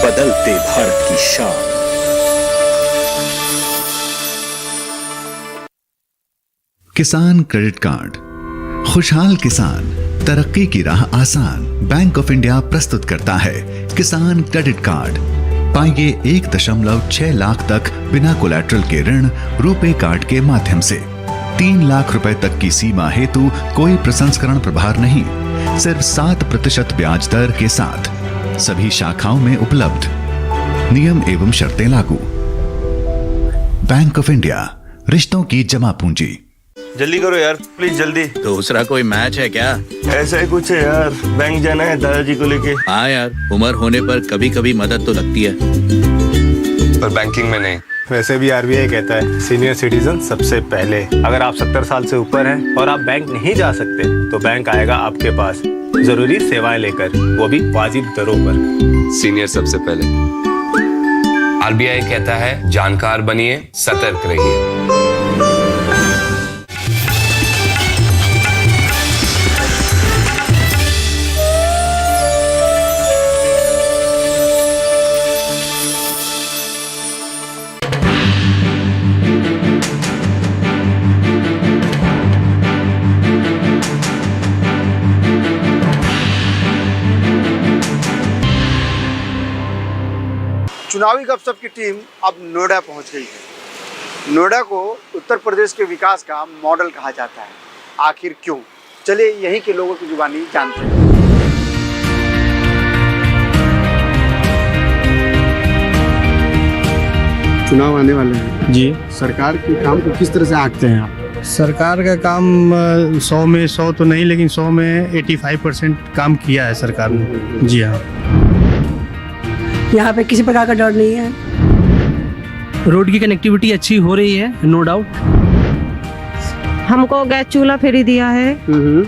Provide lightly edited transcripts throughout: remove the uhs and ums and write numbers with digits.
बदलते भारत की शान। किसान क्रेडिट कार्ड, खुशहाल किसान, तरक्की की राह आसान। बैंक ऑफ इंडिया प्रस्तुत करता है किसान क्रेडिट कार्ड। पाइए 1.6 लाख तक बिना कोलैटरल के ऋण रुपे कार्ड के माध्यम से। 3 लाख रुपए तक की सीमा हेतु कोई प्रसंस्करण प्रभार नहीं, सिर्फ 7% ब्याज दर के साथ। सभी शाखाओं में उपलब्ध। नियम एवं शर्तें लागू। बैंक ऑफ इंडिया, रिश्तों की जमा पूंजी। जल्दी करो यार, प्लीज जल्दी। दूसरा कोई मैच है क्या? ऐसा ही कुछ है यार, बैंक जाना है दादाजी को लेके। हाँ यार, उम्र होने पर कभी कभी मदद तो लगती है, पर बैंकिंग में नहीं। वैसे भी आरबीआई कहता है सीनियर सिटीजन सबसे पहले। अगर आप 70 साल से ऊपर हैं और आप बैंक नहीं जा सकते तो बैंक आएगा आपके पास जरूरी सेवाएं लेकर, वो भी वाजिब दरों पर। सीनियर सबसे पहले। आरबीआई कहता है जानकार बनिए, सतर्क रहिए। चुनावी गपशप की टीम अब नोएडा पहुंच गई है। नोएडा को उत्तर प्रदेश के विकास का मॉडल कहा जाता है। आखिर क्यों? चलिए यहीं के लोगों की जुबानी जानते हैं। चुनाव आने वाले हैं जी। सरकार के काम को किस तरह से आंकते हैं आप? सरकार का काम 100 में 100 तो नहीं, लेकिन 100 में 85% काम किया है सरकार ने। जी हाँ। यहाँ पे किसी प्रकार का डर नहीं है। रोड की कनेक्टिविटी अच्छी हो रही है, नो डाउट। हमको गैस चूल्हा फ्री दिया है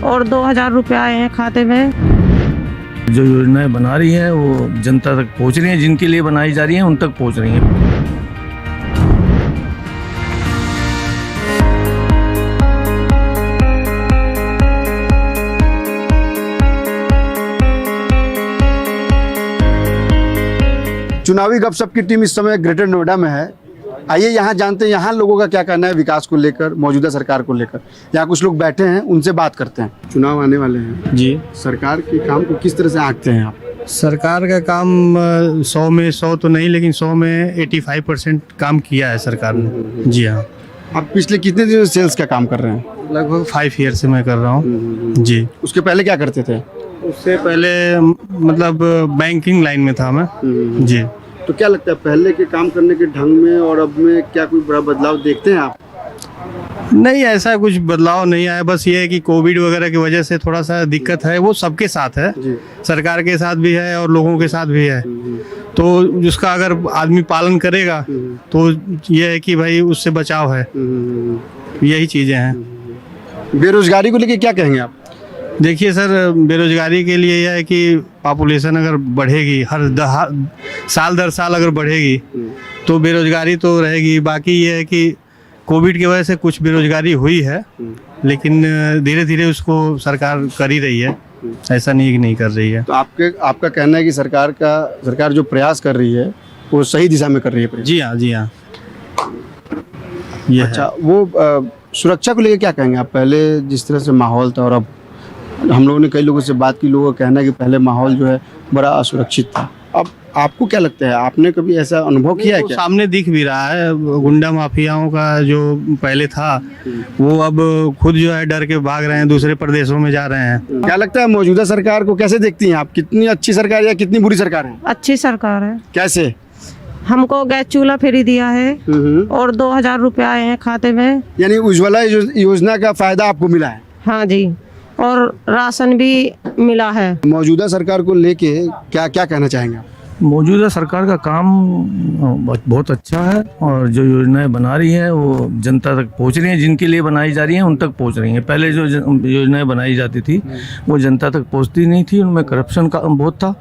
और 2000 रुपये आए हैं खाते में। जो योजनाएं बना रही है वो जनता तक पहुँच रही हैं, जिनके लिए बनाई जा रही हैं उन तक पहुँच रही हैं। चुनावी गपशप की टीम इस समय ग्रेटर नोएडा में है। आइए यहाँ जानते हैं यहाँ लोगों का क्या कहना है विकास को लेकर, मौजूदा सरकार को लेकर। यहाँ कुछ लोग बैठे हैं, उनसे बात करते हैं। चुनाव आने वाले हैं जी। सरकार के काम को किस तरह से आंकते हैं आप? सरकार का काम 100 में 100 तो नहीं, लेकिन 100 में 85% काम किया है सरकार ने। जी हाँ। आप पिछले कितने दिनों से सेल्स का काम कर रहे हैं? लगभग 5 ईयर से मैं कर रहा हूँ। जी। उसके पहले क्या करते थे? उससे पहले मतलब बैंकिंग लाइन में था मैं। जी। तो क्या लगता है पहले के काम करने के ढंग में और अब में क्या कोई बड़ा बदलाव देखते हैं आप? नहीं, ऐसा कुछ बदलाव नहीं आया। बस ये है कि कोविड वगैरह की वजह से थोड़ा सा दिक्कत है, वो सबके साथ है। सरकार के साथ भी है और लोगों के साथ भी है। तो उसका अगर आदमी पालन करेगा तो ये है कि भाई उससे बचाव है। यही चीज़ें हैं। बेरोजगारी को लेकर क्या कहेंगे आप? देखिए सर, बेरोजगारी के लिए यह है कि पॉपुलेशन अगर बढ़ेगी, साल दर साल अगर बढ़ेगी तो बेरोजगारी तो रहेगी। बाकी ये है कि कोविड की वजह से कुछ बेरोजगारी हुई है, लेकिन धीरे धीरे उसको सरकार कर ही रही है, ऐसा नहीं कि नहीं कर रही है। तो आपका कहना है कि सरकार जो प्रयास कर रही है वो सही दिशा में कर रही है? जी हाँ, जी हाँ। ये अच्छा, वो सुरक्षा को लेकर क्या कहेंगे आप? पहले जिस तरह से माहौल था और अब हम लोगों ने कई लोगों से बात की, लोगों का कहना है कि पहले माहौल जो है बड़ा असुरक्षित था। अब आपको क्या लगता है, आपने कभी ऐसा अनुभव किया है क्या? सामने दिख भी रहा है, गुंडा माफियाओं का जो पहले था वो अब खुद जो है डर के भाग रहे हैं, दूसरे प्रदेशों में जा रहे हैं। क्या लगता है मौजूदा सरकार को कैसे देखती हैं आप? कितनी अच्छी सरकार या कितनी बुरी सरकार है? अच्छी सरकार है। कैसे? हमको गैस चूल्हा फ्री दिया है और 2000 रुपये आए हैं खाते में। यानी उज्ज्वला योजना का फायदा आपको मिला है? हाँ जी, और राशन भी मिला है। मौजूदा सरकार को लेके क्या क्या कहना चाहेंगे आप? मौजूदा सरकार का काम बहुत अच्छा है और जो योजनाएं बना रही है वो जनता तक पहुंच रही हैं, जिनके लिए बनाई जा रही हैं उन तक पहुंच रही हैं। पहले जो योजनाएं बनाई जाती थी वो जनता तक पहुंचती नहीं थी, उनमें करप्शन का बहुत था।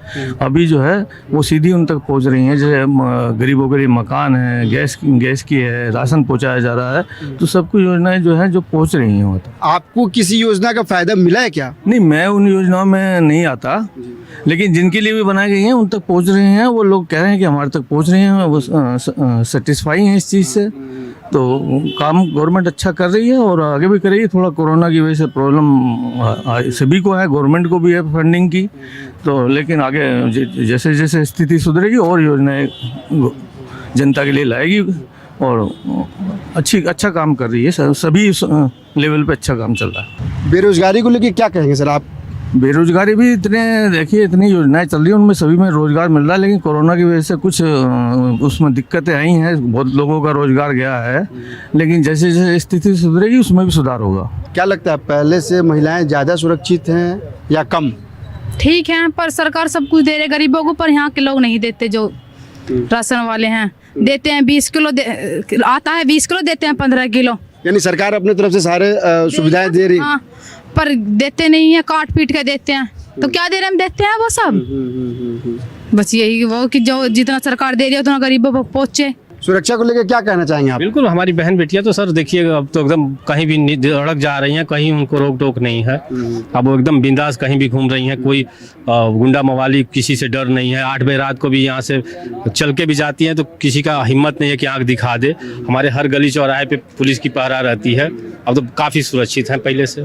अभी जो है वो सीधी उन तक पहुंच रही हैं। जैसे गरीबों के लिए मकान है, गैस की है, राशन पहुँचाया जा रहा है, तो सब कुछ योजनाएँ जो है जो पहुँच रही हैं। आपको किसी योजना का फायदा मिला है क्या? नहीं, मैं उन योजनाओं में नहीं आता, लेकिन जिनके लिए भी बनाई गई हैं उन तक पहुंच रहे हैं, वो लोग कह रहे हैं कि हमारे तक पहुंच रहे हैं, वो सेटिस्फाई हैं इस चीज़ से। तो काम गवर्नमेंट अच्छा कर रही है और आगे भी करेगी। थोड़ा कोरोना की वजह से प्रॉब्लम सभी को है, गवर्नमेंट को भी है फंडिंग की, तो लेकिन आगे जैसे जैसे स्थिति सुधरेगी और योजनाएं जनता के लिए लाएगी और अच्छा काम कर रही है, सभी लेवल पे अच्छा काम चल रहा है। बेरोजगारी को लेके क्या कहेंगे सर आप? बेरोजगारी भी देखिए इतनी योजनाएं चल रही हैं, उनमें सभी में रोजगार मिल रहा है, लेकिन कोरोना की वजह से कुछ उसमें दिक्कतें आई हैं, बहुत लोगों का रोजगार गया है, लेकिन जैसे जैसे स्थिति सुधरेगी उसमें भी सुधार होगा। क्या लगता है पहले से महिलाएं ज़्यादा सुरक्षित हैं या कम? ठीक है, पर सरकार सब कुछ दे रहे गरीबों को, पर यहाँ के लोग नहीं देते। जो राशन वाले हैं देते हैं 20 किलो आता है, 20 किलो देते हैं 15 किलो। यानी सरकार अपने तरफ से सारे सुविधाएं दे रही। हाँ, पर देते नहीं है, काट पीट के देते हैं। तो क्या दे रहे हम देते हैं वो सब। बस यही वो कि जो जितना सरकार दे रही है उतना गरीबों को पहुँचे। सुरक्षा को लेकर क्या कहना चाहेंगे आप? बिल्कुल, हमारी बहन बेटियां तो सर देखिए अब तो एकदम कहीं भी अड़क जा रही हैं, कहीं उनको रोक टोक नहीं है। अब वो एकदम बिंदास कहीं भी घूम रही हैं, कोई गुंडा मवाली किसी से डर नहीं है। 8 बजे रात को भी यहाँ से चल के भी जाती हैं तो किसी का हिम्मत नहीं है कि आँख दिखा दे। हमारे हर गली चौराहे पे पुलिस की पहरा रहती है। अब तो काफ़ी सुरक्षित हैं पहले से।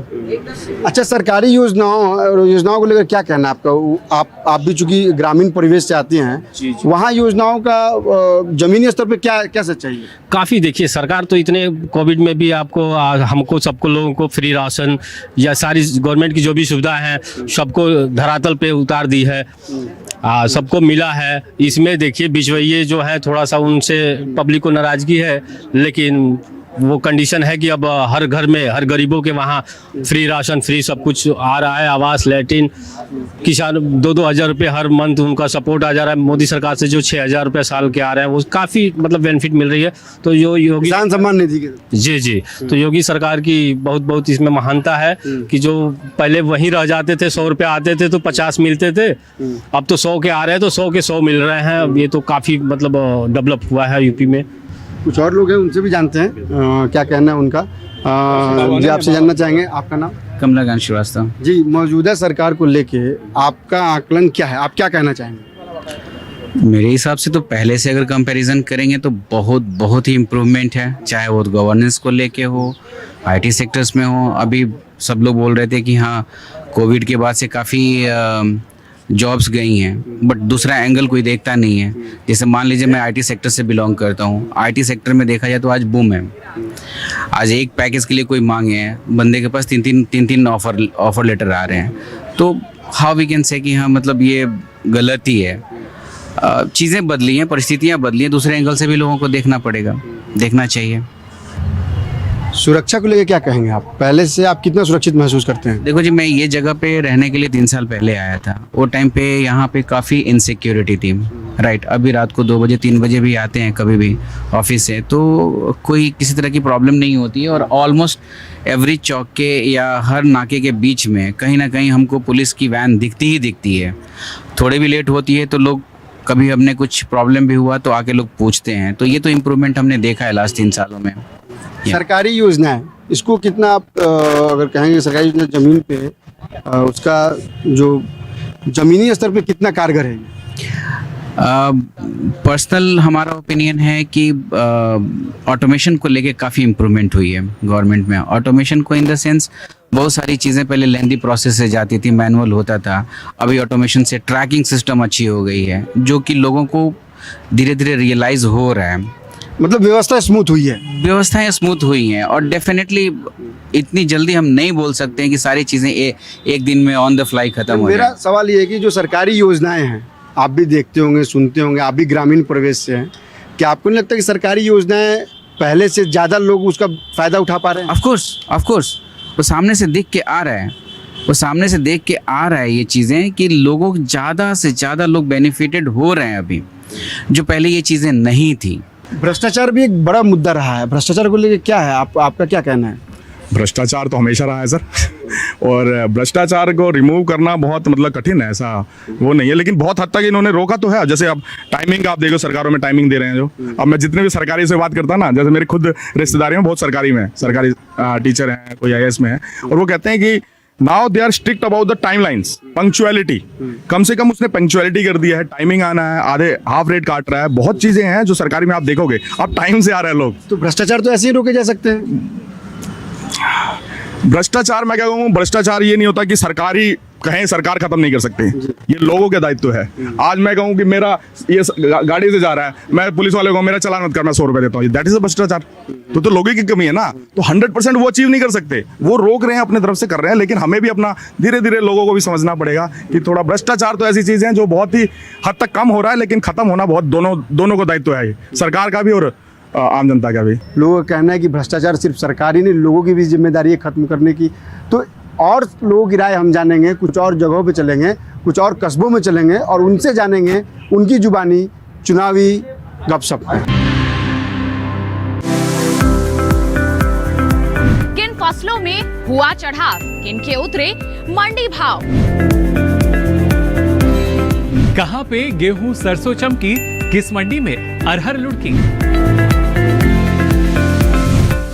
अच्छा, सरकारी योजनाओं को लेकर क्या कहना है आपका? आप भी चूंकि ग्रामीण परिवेश से आती हैं, वहाँ योजनाओं का जमीनी स्तर पे क्या सच्चाई है? काफ़ी देखिए, सरकार तो इतने कोविड में भी आपको हमको सबको लोगों को फ्री राशन या सारी गवर्नमेंट की जो भी सुविधा है सबको धरातल पे उतार दी है, सबको मिला है। इसमें देखिए बिचवैये जो है थोड़ा सा उनसे पब्लिक को नाराज़गी है, लेकिन वो कंडीशन है कि अब हर घर में हर गरीबों के वहाँ फ्री राशन फ्री सब कुछ आ रहा है। आवास, लैट्रिन, किसान 2-2 हज़ार रुपये हर मंथ उनका सपोर्ट आ जा रहा है। मोदी सरकार से जो 6,000 रुपये साल के आ रहे हैं वो काफ़ी मतलब बेनिफिट मिल रही है। तो जो योगी किसान सम्मान निधि के जी तो योगी सरकार की बहुत इसमें महानता है कि जो पहले वहीं रह जाते थे, 100 रुपये आते थे तो 50 मिलते थे, अब तो 100 के आ रहे हैं तो 100 के 100 मिल रहे हैं। अब ये तो काफ़ी मतलब डेवलप हुआ है यूपी में। कुछ और लोग हैं, उनसे भी जानते हैं क्या कहना है उनका। जी, आपसे जानना चाहेंगे, आपका नाम? कमलाकांत श्रीवास्तव जी। मौजूदा सरकार को लेके आपका आकलन क्या है, आप क्या कहना चाहेंगे? मेरे हिसाब से तो पहले से अगर कंपैरिजन करेंगे तो बहुत ही इम्प्रूवमेंट है, चाहे वो गवर्नेंस को लेके हो, आईटी सेक्टर्स में हो। अभी सब लोग बोल रहे थे कि हाँ कोविड के बाद से काफ़ी जॉब्स गई हैं, बट दूसरा एंगल कोई देखता नहीं है। जैसे मान लीजिए मैं आईटी सेक्टर से बिलोंग करता हूँ, आईटी सेक्टर में देखा जाए तो आज बूम है। आज एक पैकेज के लिए कोई मांगे हैं, बंदे के पास तीन ऑफर लेटर आ रहे हैं। तो हाउ वी कैन से कि हाँ मतलब ये गलती है। चीज़ें बदली हैं, परिस्थितियाँ बदली हैं, दूसरे एंगल से भी लोगों को देखना चाहिए। सुरक्षा को लेकर क्या कहेंगे आप? पहले से आप कितना सुरक्षित महसूस करते हैं? देखो जी, मैं ये जगह पे रहने के लिए 3 साल पहले आया था। वो टाइम पे यहाँ पे काफ़ी इनसिक्योरिटी थी, राइट। अभी रात को 2 बजे 3 बजे भी आते हैं कभी भी ऑफिस से, तो कोई किसी तरह की प्रॉब्लम नहीं होती है। और ऑलमोस्ट एवरी चौक के या हर नाके के बीच में कहीं ना कहीं हमको पुलिस की वैन दिखती है। थोड़े भी लेट होती है तो लोग, कभी हमने कुछ प्रॉब्लम भी हुआ तो आके लोग पूछते हैं। तो ये तो इम्प्रूवमेंट हमने देखा है लास्ट 3 सालों में। सरकारी योजनाएं, इसको कितना आप अगर कहेंगे सरकारी योजना जमीन पे उसका जो जमीनी स्तर पे कितना कारगर है? पर्सनल हमारा ओपिनियन है कि ऑटोमेशन को लेके काफ़ी इम्प्रूवमेंट हुई है गवर्नमेंट में। ऑटोमेशन को इन द सेंस बहुत सारी चीज़ें पहले लेंदी प्रोसेस से जाती थी, मैनुअल होता था। अभी ऑटोमेशन से ट्रैकिंग सिस्टम अच्छी हो गई है, जो कि लोगों को धीरे धीरे रियलाइज़ हो रहा है। मतलब व्यवस्था स्मूथ हुई है? व्यवस्थाएं स्मूथ हुई हैं, और डेफिनेटली इतनी जल्दी हम नहीं बोल सकते हैं कि सारी चीज़ें एक दिन में ऑन द फ्लाई खत्म हो जाए। मेरा सवाल ये है कि जो सरकारी योजनाएं हैं, आप भी देखते होंगे, सुनते होंगे, आप भी ग्रामीण परिवेश से हैं, क्या आपको नहीं लगता कि सरकारी योजनाएं पहले से ज़्यादा लोग उसका फ़ायदा उठा पा रहे हैं? ऑफ कोर्स वो सामने से देख के आ रहा है ये चीज़ें कि लोगों ज़्यादा से ज़्यादा लोग बेनिफिटेड हो रहे हैं अभी, जो पहले ये चीज़ें नहीं थी। भ्रष्टाचार भी एक बड़ा मुद्दा रहा है, भ्रष्टाचार को लेकर क्या है आपका क्या कहना है? भ्रष्टाचार तो हमेशा रहा है सर, और भ्रष्टाचार को रिमूव करना बहुत मतलब कठिन है, ऐसा वो नहीं है। लेकिन बहुत हद तक इन्होंने रोका तो है। जैसे अब टाइमिंग आप देखो, सरकारों में टाइमिंग दे रहे हैं जो। अब मैं जितने भी सरकारी से बात करता ना, जैसे मेरे खुद रिश्तेदारी में बहुत सरकारी टीचर हैं, कोई IAS में है, और वो कहते हैं कि now they are strict about the timelines, punctuality. कम से कम उसने पंक्चुअलिटी कर दिया है, टाइमिंग आना है, आधे हाफ रेट काट रहा है, बहुत चीजें हैं जो सरकारी में आप देखोगे। अब टाइम से आ रहे हैं लोग। तो भ्रष्टाचार तो ऐसे ही रोके जा सकते हैं। भ्रष्टाचार मैं क्या कहूँ, भ्रष्टाचार ये नहीं होता कि सरकारी कहें सरकार खत्म नहीं कर सकती, ये लोगों के दायित्व है। आज मैं कहूँ कि मेरा ये गाड़ी से जा रहा है, मैं पुलिस वाले को मेरा चालान मत कर, मैं 100 रुपए देता हूँ, दैट इज अ भ्रष्टाचार। तो लोगों की कमी है ना, तो 100% वो अचीव नहीं कर सकते, वो रोक रहे हैं, अपने तरफ से कर रहे हैं। लेकिन हमें भी अपना धीरे धीरे लोगों को भी समझना पड़ेगा कि थोड़ा भ्रष्टाचार तो ऐसी चीज है जो बहुत ही हद तक कम हो रहा है, लेकिन खत्म होना बहुत दोनों को दायित्व है, सरकार का भी और आम जनता का भी। लोगों का कहना है कि भ्रष्टाचार सिर्फ सरकारी नहीं, लोगों की भी जिम्मेदारी है खत्म करने की। तो और लोगों की राय हम जानेंगे, कुछ और जगहों पे चलेंगे, कुछ और कस्बों में चलेंगे और उनसे जानेंगे उनकी जुबानी चुनावी गपशप। किन फसलों में हुआ चढ़ाव, किन के उतरे मंडी भाव, कहां पे गेहूं सरसों चमकी, किस मंडी में अरहर लुढ़की।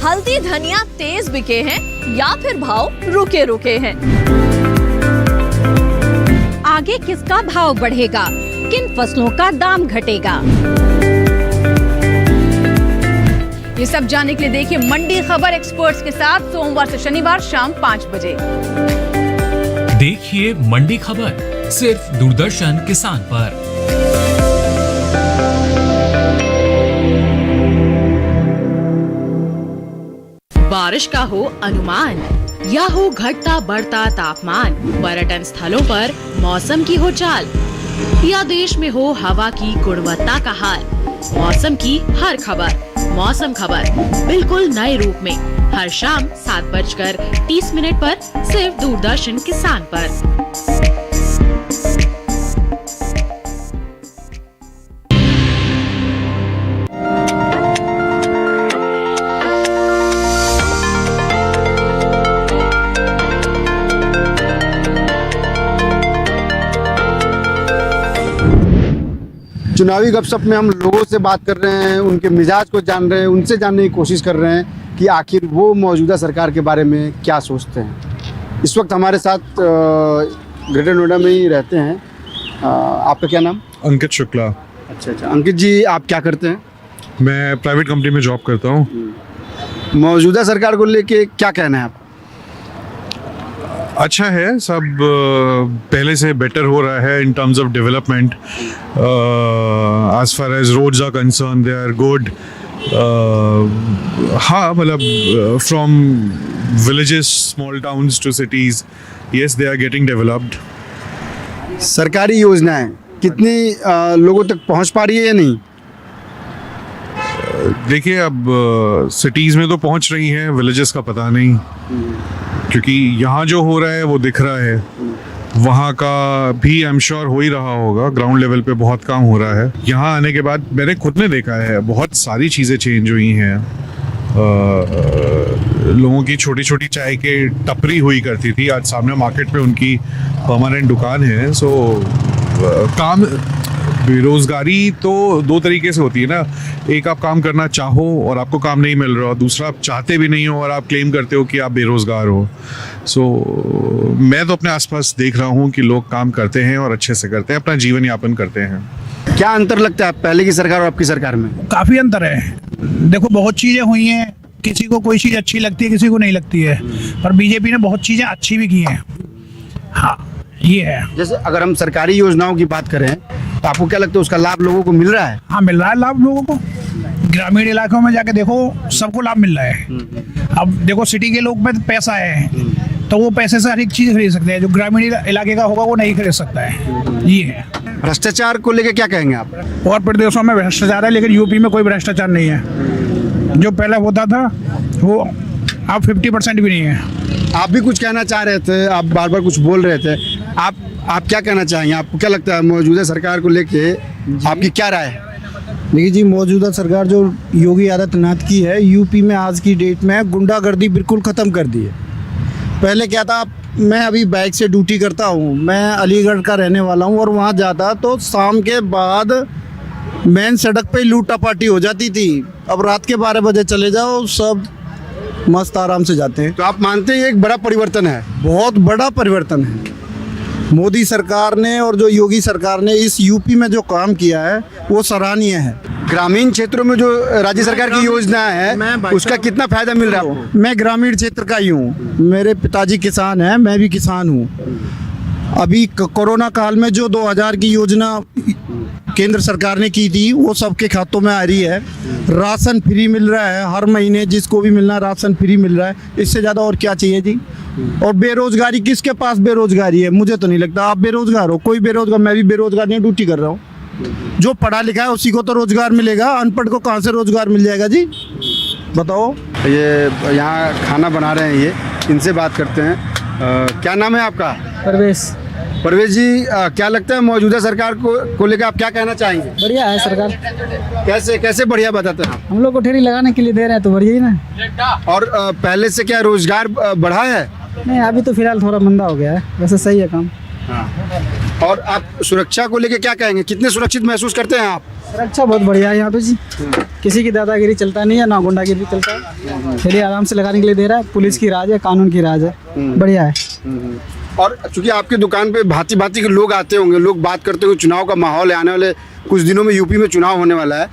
हल्दी धनिया तेज बिके हैं या फिर भाव रुके रुके हैं। आगे किसका भाव बढ़ेगा, किन फसलों का दाम घटेगा, ये सब जानने के लिए देखिए मंडी खबर एक्सपर्ट्स के साथ सोमवार से शनिवार शाम 5 बजे। देखिए मंडी खबर सिर्फ दूरदर्शन किसान पर। बारिश का हो अनुमान या हो घटता बढ़ता तापमान, पर्यटन स्थलों पर मौसम की हो चाल या देश में हो हवा की गुणवत्ता का हाल, मौसम की हर खबर मौसम खबर बिल्कुल नए रूप में हर शाम 7:30 पर सिर्फ दूरदर्शन किसान पर। चुनावी गपशप में हम लोगों से बात कर रहे हैं, उनके मिजाज को जान रहे हैं, उनसे जानने की कोशिश कर रहे हैं कि आखिर वो मौजूदा सरकार के बारे में क्या सोचते हैं। इस वक्त हमारे साथ ग्रेटर नोएडा में ही रहते हैं। आपका क्या नाम? अंकित शुक्ला। अच्छा, अंकित जी आप क्या करते हैं? मैं प्राइवेट कंपनी में जॉब करता हूँ। मौजूदा सरकार को लेके क्या कहना है आप? अच्छा है, सब पहले से बेटर हो रहा है in terms of development. As far as roads are concern they are good. हाँ, मतलब from villages, small towns to cities, yes they are getting developed. सरकारी योजनाएं कितनी लोगों तक पहुंच पा रही है या नहीं? देखिए, अब सिटीज़ में तो पहुंच रही हैं, विलेजेस का पता नहीं, क्योंकि यहाँ जो हो रहा है वो दिख रहा है, वहाँ का भी आई एम श्योर हो ही रहा होगा। ग्राउंड लेवल पे बहुत काम हो रहा है। यहाँ आने के बाद मैंने खुद ने देखा है बहुत सारी चीज़ें चेंज हुई हैं। लोगों की छोटी छोटी चाय के टपरी हुई करती थी, आज सामने मार्केट पे उनकी परमानेंट दुकान है। सो काम, बेरोजगारी तो दो तरीके से होती है ना, एक आप काम करना चाहो और आपको काम नहीं मिल रहा, दूसरा आप चाहते भी नहीं हो और आप क्लेम करते हो कि आप बेरोजगार हो। सो मैं तो अपने आसपास देख रहा हूँ कि लोग काम करते हैं और अच्छे से करते हैं, अपना जीवन यापन करते हैं। क्या अंतर लगता है पहले की सरकार और आपकी सरकार में? काफ़ी अंतर है। देखो, बहुत चीज़ें हुई हैं, किसी को कोई चीज़ अच्छी लगती है, किसी को नहीं लगती है, पर बीजेपी ने बहुत चीज़ें अच्छी भी की हैं। हाँ, ये है। जैसे अगर हम सरकारी योजनाओं की बात करें तो आपको क्या लगता है उसका लाभ लोगों को मिल रहा है? हाँ, मिल रहा है लाभ लोगों को। ग्रामीण इलाकों में जाके देखो, सबको लाभ मिल रहा है। अब देखो, सिटी के लोग में पैसा है तो वो पैसे से हर एक चीज़ खरीद सकते हैं, जो ग्रामीण इलाके का होगा वो नहीं खरीद सकता है। ये है। भ्रष्टाचार को लेकर क्या कहेंगे आप? और प्रदेशों में भ्रष्टाचार है, लेकिन यूपी में कोई भ्रष्टाचार नहीं है। जो पहले होता था वो अब 50% भी नहीं है। आप भी कुछ कहना चाह रहे थे, आप बार बार कुछ बोल रहे थे, आप क्या कहना चाहेंगे? आपको क्या लगता है मौजूदा सरकार को लेके आपकी क्या राय है? देखिए जी, मौजूदा सरकार जो योगी आदित्यनाथ की है, यूपी में आज की डेट में गुंडागर्दी बिल्कुल ख़त्म कर दी है। पहले क्या था, मैं अभी बाइक से ड्यूटी करता हूँ, मैं अलीगढ़ का रहने वाला हूँ, और वहाँ जाता तो शाम के बाद मेन सड़क पे लूटा पाटी हो जाती थी। अब रात के 12 बजे चले जाओ, सब मस्त आराम से जाते हैं। तो आप मानते हैं ये एक बड़ा परिवर्तन है? बहुत बड़ा परिवर्तन है। मोदी सरकार ने और जो योगी सरकार ने इस यूपी में जो काम किया है वो सराहनीय है। ग्रामीण क्षेत्रों में जो राज्य सरकार की योजना है उसका कितना फायदा मिल रहा है आपको? मैं ग्रामीण क्षेत्र का ही हूँ, मेरे पिताजी किसान हैं, मैं भी किसान हूँ। अभी कोरोना काल में जो 2000 की योजना केंद्र सरकार ने की थी वो सबके खातों में आ रही है। राशन फ्री मिल रहा है, हर महीने जिसको भी मिलना राशन फ्री मिल रहा है। इससे ज़्यादा और क्या चाहिए जी? और बेरोजगारी, किसके पास बेरोजगारी है? मुझे तो नहीं लगता आप बेरोजगार हो। कोई बेरोजगार, मैं भी बेरोजगार नहीं, ड्यूटी कर रहा हूँ। जो पढ़ा लिखा है उसी को तो रोजगार मिलेगा, अनपढ़ को कहाँ से रोजगार मिल जाएगा जी? बताओ। ये यहाँ खाना बना रहे हैं, ये इनसे बात करते हैं। क्या नाम है आपका? परवेश। परवेश जी, क्या लगता है मौजूदा सरकार को लेकर आप क्या कहना चाहेंगे? बढ़िया है सरकार। कैसे कैसे बढ़िया बताते हैं आप? हम लोग को ठेरी लगाने के लिए दे रहे हैं तो बढ़िया ही ना। और पहले से क्या रोजगार बढ़ा है? नहीं, अभी तो फिलहाल थोड़ा मंदा हो गया है, वैसे सही है काम। हाँ। और आप सुरक्षा को लेकर क्या कहेंगे? कितने सुरक्षित महसूस करते हैं आप? सुरक्षा बहुत बढ़िया है यहाँ पे जी। किसी की दादागिरी चलता नहीं है, ना गुंडागिरी चलता है। ठेरी आराम से लगाने के लिए दे रहा है। पुलिस की राज है, कानून की राज है, बढ़िया है। और चूंकि आपकी दुकान पे भांति भांति के लोग आते होंगे, लोग बात करते होंगे, चुनाव का माहौल है, आने वाले कुछ दिनों में यूपी में चुनाव होने वाला है,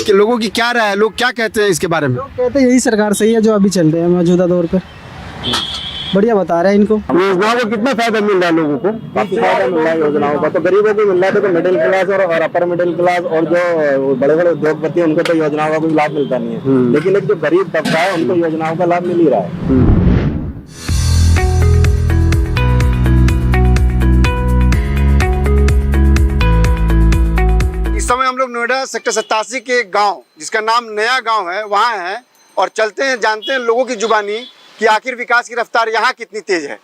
कि लोगों की क्या राय है, लोग क्या कहते हैं इसके बारे में? लोग कहते हैं यही सरकार सही है जो अभी चल रहे हैं मौजूदा दौर पर। बढ़िया बता रहे हैं इनको। योजनाओं को कितना फायदा मिल रहा है लोगों को? काफी फायदा मिल रहा है योजनाओं का। तो गरीबों को मिल रहा है, तो मिडिल क्लास और अपर मिडिल क्लास और जो बड़े बड़े उद्योगपति हैं उनको तो योजनाओं का कोई लाभ मिलता नहीं है, लेकिन एक जो गरीब तबका है उनको योजनाओं का लाभ मिल ही रहा है। इस समय हम लोग नोएडा सेक्टर 87 के एक गांव जिसका नाम नया गांव है वहां हैं और चलते हैं, जानते हैं लोगों की जुबानी कि आखिर विकास की रफ्तार यहाँ कितनी तेज है।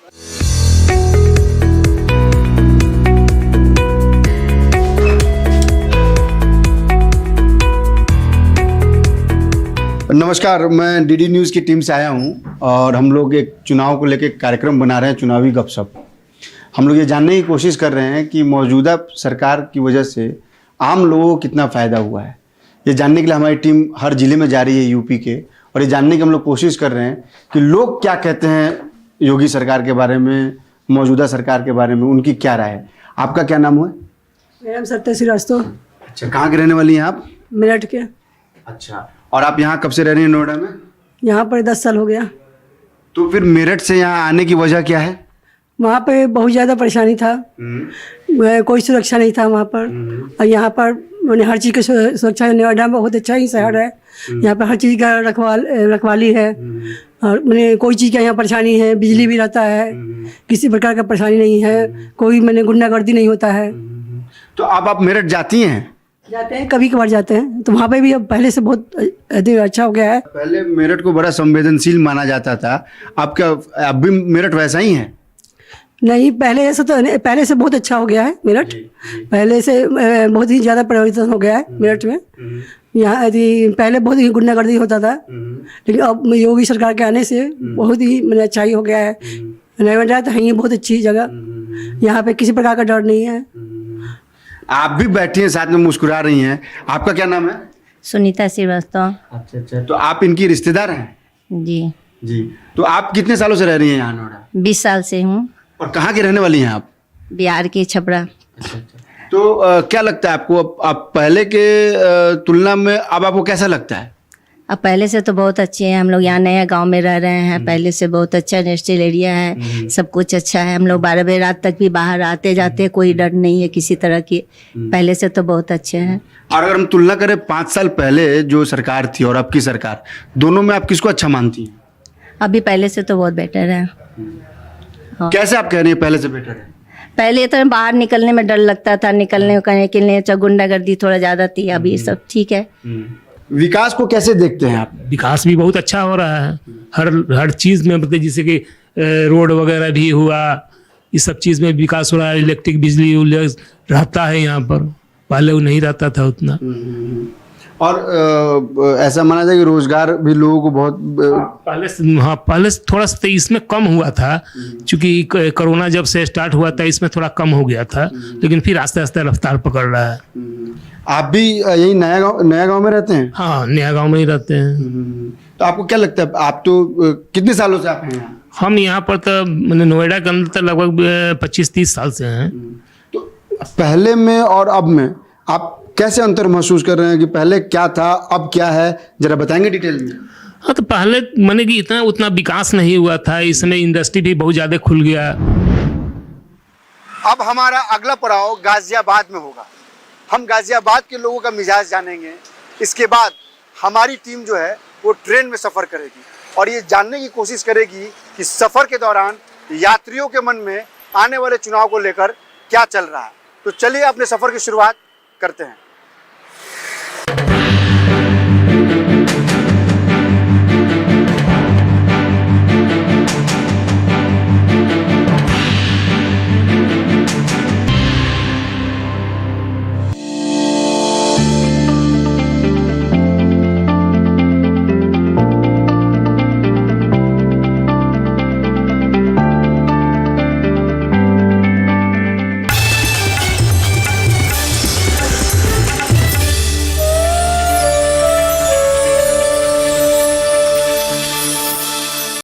नमस्कार, मैं डीडी न्यूज़ की टीम से आया हूँ और हम लोग एक चुनाव को लेकर कार्यक्रम बना रहे हैं, चुनावी गपशप। हम लोग ये जानने की कोशिश कर रहे हैं कि मौजूदा सरकार की वजह से आम लोगों को कितना फ़ायदा हुआ है। ये जानने के लिए हमारी टीम हर ज़िले में जा रही है यूपी के, और ये जानने की हम लोग कोशिश कर रहे हैं कि लोग क्या कहते हैं योगी सरकार के बारे में, मौजूदा सरकार के बारे में, उनकी क्या राय है। आपका क्या नाम है? मेरा नाम सत्य श्रीवास्तव। अच्छा, कहाँ के रहने वाली हैं आप? मेरठ के। अच्छा, और आप यहाँ कब से रह रही हैं नोएडा में? यहाँ पर 10 साल हो गया। तो फिर मेरठ से यहाँ आने की वजह क्या है? वहाँ पे बहुत ज़्यादा परेशानी था, कोई सुरक्षा नहीं था वहाँ पर। और यहाँ पर मैंने हर चीज़ की सुरक्षा, नोएडा में बहुत अच्छा ही शहर है, यहाँ पर हर चीज़ का रखवाली है। और मैंने कोई चीज़ का यहाँ परेशानी है, बिजली भी रहता है, किसी प्रकार का परेशानी नहीं है, कोई मैंने गुंडागर्दी नहीं होता है। तो आप मेरठ जाती हैं? जाते हैं, कभी कभार जाते हैं। तो वहाँ पे भी अब पहले से बहुत अच्छा हो गया है। पहले मेरठ को बड़ा संवेदनशील माना जाता था, अब क्या अब भी मेरठ वैसा ही है? नहीं, पहले ऐसा तो पहले से बहुत अच्छा हो गया है मेरठ। पहले से बहुत ही ज़्यादा परिवर्तन हो गया है मेरठ में। यहाँ पहले बहुत ही गुंडागर्दी होता था, लेकिन अब योगी सरकार के आने से बहुत ही मैंने अच्छाई हो गया है। नोएडा तो है बहुत अच्छी जगह, यहाँ पे किसी प्रकार का डर नहीं है। आप भी बैठी हैं साथ में, मुस्कुरा रही हैं। आपका क्या नाम है? सुनीता श्रीवास्तव। अच्छा, तो आप इनकी रिश्तेदार हैं? जी जी। तो आप कितने सालों से रह रही हैं यहाँ नोएडा? 20 साल से हूँ। और कहाँ की रहने वाली हैं आप? बिहार की, छपरा। तो क्या लगता है आपको, आप पहले के तुलना में अब आपको कैसा लगता है? अब पहले से तो बहुत अच्छे हैं। हम लोग यहाँ नया गांव में रह रहे हैं, पहले से बहुत अच्छा इंडस्ट्रियल एरिया है, सब कुछ अच्छा है। हम लोग 12 बजे रात तक भी बाहर आते जाते, कोई डर नहीं है किसी तरह की। पहले से तो बहुत अच्छे हैं। और अगर हम तुलना करें 5 साल पहले जो सरकार थी और अब की सरकार, दोनों में आप किसको अच्छा मानती हैं? अभी पहले से तो बहुत बेटर है। कैसे आप कह रही हैं पहले से बेटर है? पहले तो बाहर निकलने में डर लगता था, निकलने के लिए गुंडागर्दी थोड़ा ज्यादा थी, अभी सब ठीक है। विकास को कैसे देखते हैं आप? विकास भी बहुत अच्छा हो रहा है, हर चीज़ में, मतलब जैसे कि रोड वगैरह भी हुआ, इस सब चीज़ में विकास हो रहा है। इलेक्ट्रिक बिजली रहता है यहाँ पर, पहले वो नहीं रहता था उतना। और ऐसा माना जाए कि रोजगार भी लोगों को बहुत पहले थोड़ा सा इसमें कम हुआ था, क्योंकि कोरोना जब से स्टार्ट हुआ था इसमें थोड़ा कम हो गया था, लेकिन फिर आस्ते आस्ते रफ्तार पकड़ रहा है। आप भी यही नया गांव में रहते हैं? हाँ, नया गांव में ही रहते हैं। तो तो आपको क्या लगता है, आप तो कितने सालों से आप हैं यहाँ? हम यहाँ पर तो मैंने नोएडा के अंदर तो लगभग 25-30 साल से हैं। तो पहले में और अब में आप कैसे अंतर महसूस कर रहे हैं कि पहले क्या था अब क्या है, जरा बताएंगे डिटेल में। हाँ, तो पहले मैंने कि इतना उतना विकास नहीं हुआ था, इसमें इंडस्ट्री भी बहुत ज़्यादा खुल गया। अब हमारा अगला पड़ाव गाजियाबाद में होगा। हम गाजियाबाद के लोगों का मिजाज जानेंगे। इसके बाद हमारी टीम जो है वो ट्रेन में सफ़र करेगी और ये जानने की कोशिश करेगी कि सफ़र के दौरान यात्रियों के मन में आने वाले चुनाव को लेकर क्या चल रहा है। तो चलिए अपने सफ़र की शुरुआत करते हैं।